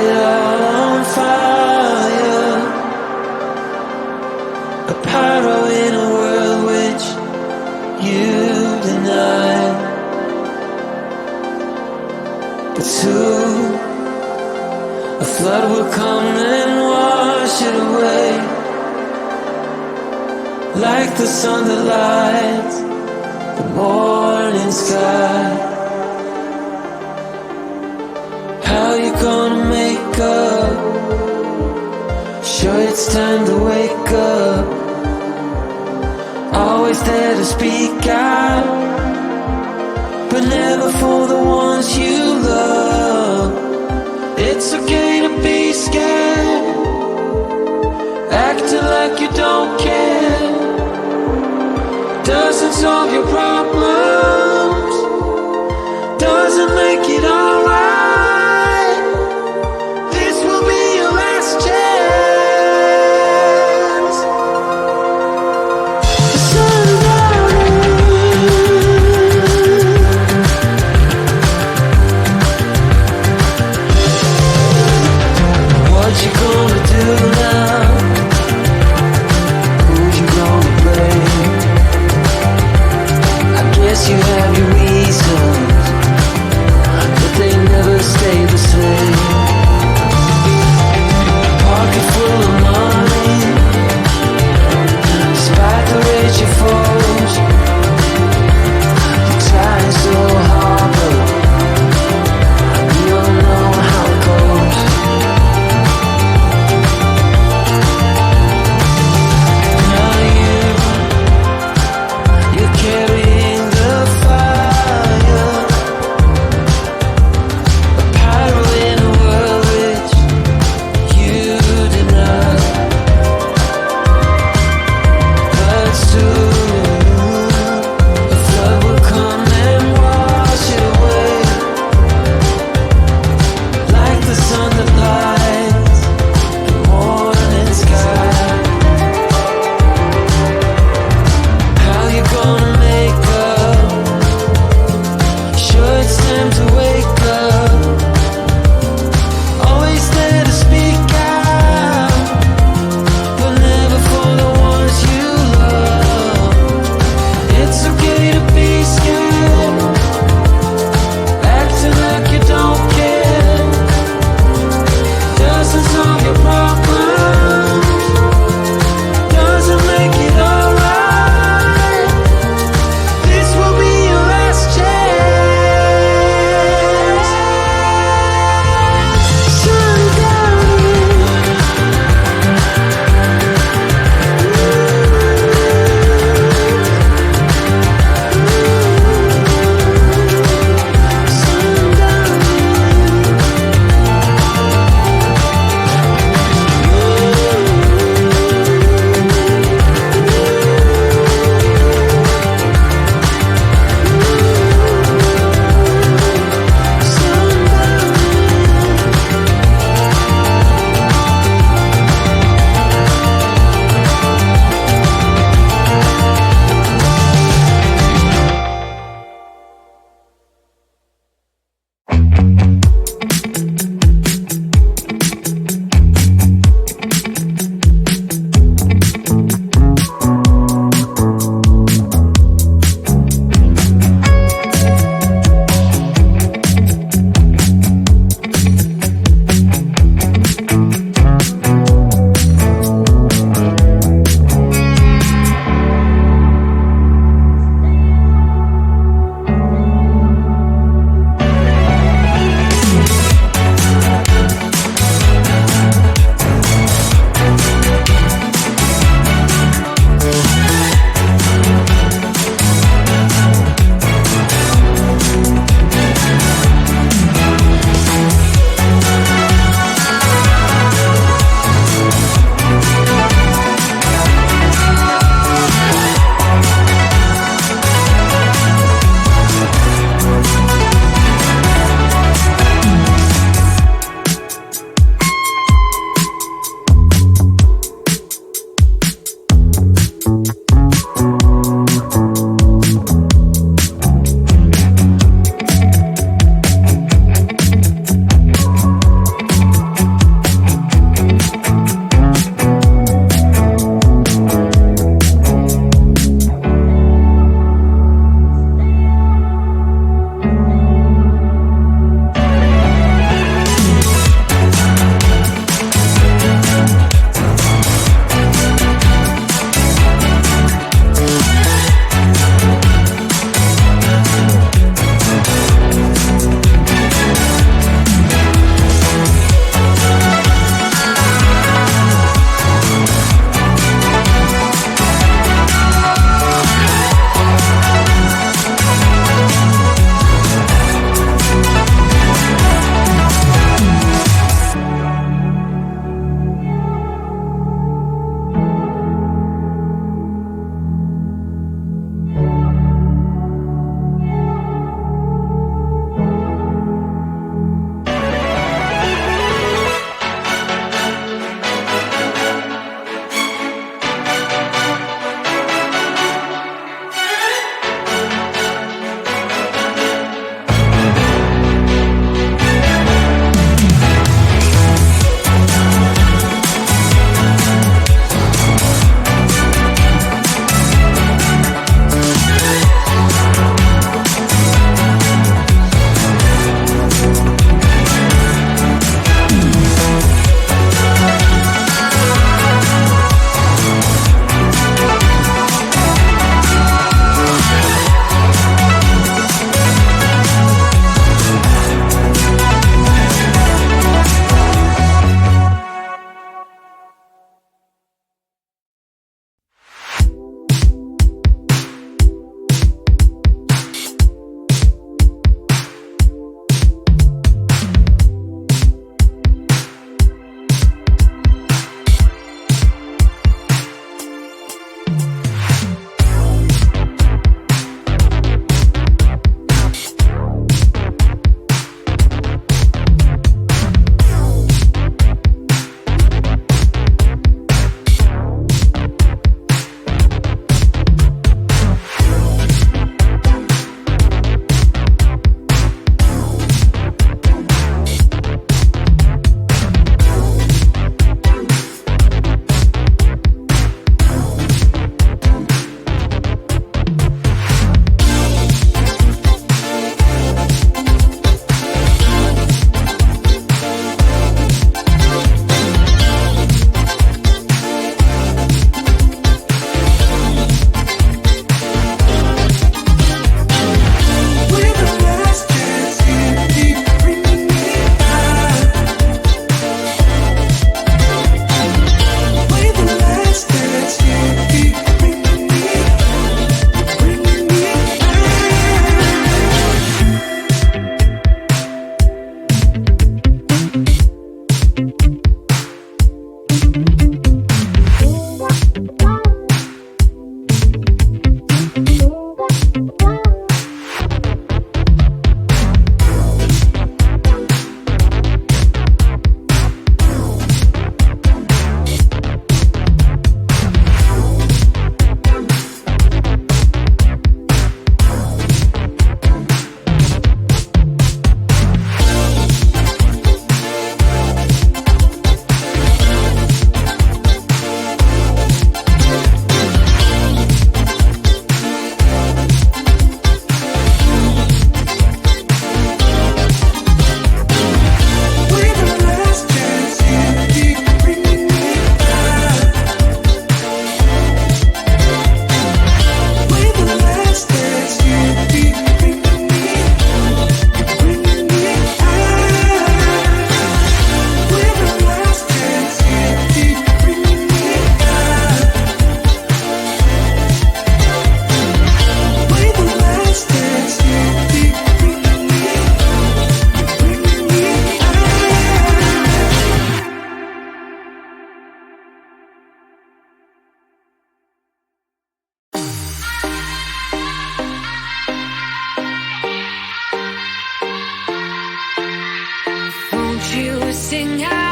it all on fire. A pyro in a world which you deny. But soon a flood will come and wash it away, like the sun that lights the morning sky. How you gonna make up? Sure, it's time to wake up. Always there to speak out, but never for the ones you love. It's okay to be scared, acting like you don't care. Doesn't solve your problems, doesn't make it alright. This will be your last chance. The sun's out. What you gonna do now? Who you gonna blame? I guess you have your reasons, but they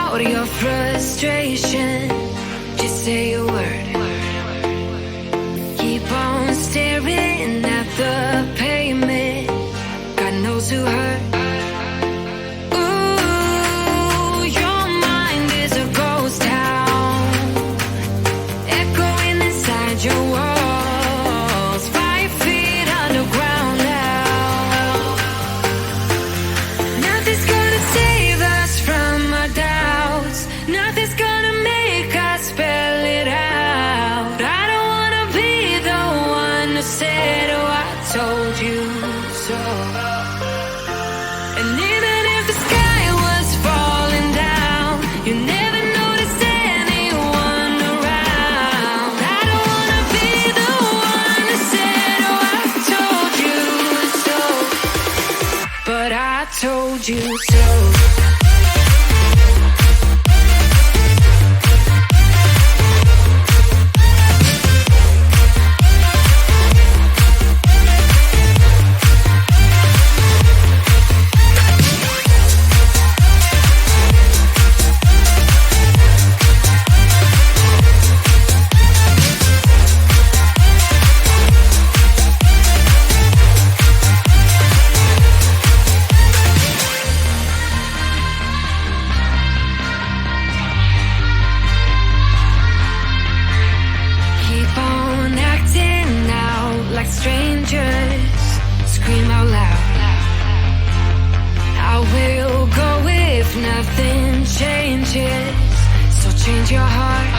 out your frustration. Just say a word. Keep on staring at the pavement. God knows who hurt. Ooh, your mind is a ghost town, echoing inside your walls. 5 feet underground now. Nothing's gonna save us from our doubts. Nothing's gonna make us spell it out. I don't wanna be the one who said, oh, I told you so. And even if the sky was falling down, you never noticed anyone around. I don't wanna be the one who said, oh, I told you so. But I told you so. Keep on acting out like strangers. Scream out loud. I will go if nothing changes. So change your heart.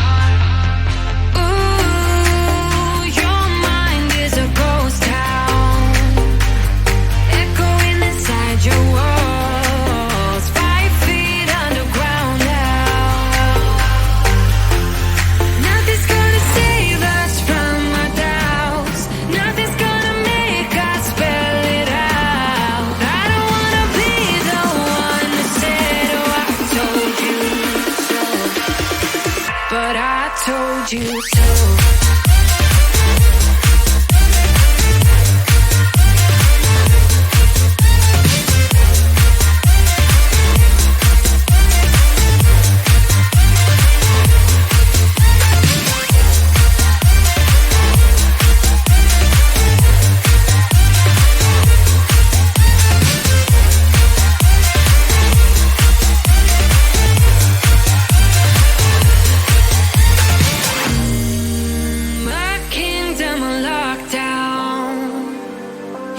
Ooh, your mind is a ghost town, echoing inside your walls. 5 feet underground now. Nothing's gonna save us from our doubts. Nothing's gonna make us spell it out. I don't wanna be the one who said, oh, I told you so. But I told you so. My kingdom on lockdown.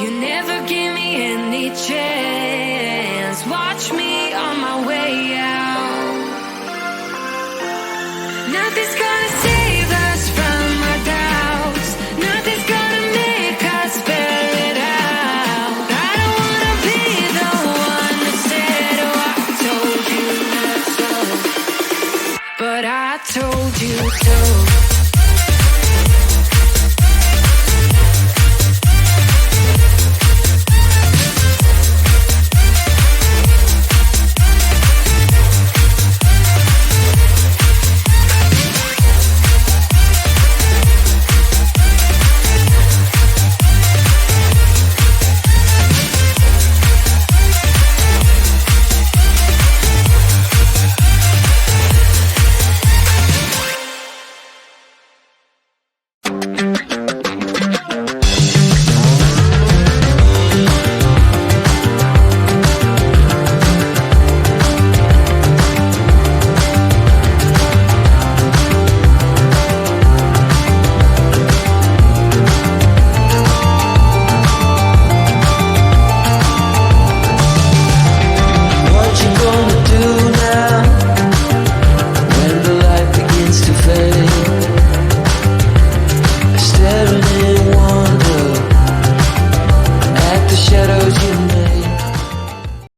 You never give me any chance. Watch me on my way out. Nothing's gonna save us from our doubts. Nothing's gonna make us spell it out. I don't wanna be the one who said, oh, I told you so. But I told you so.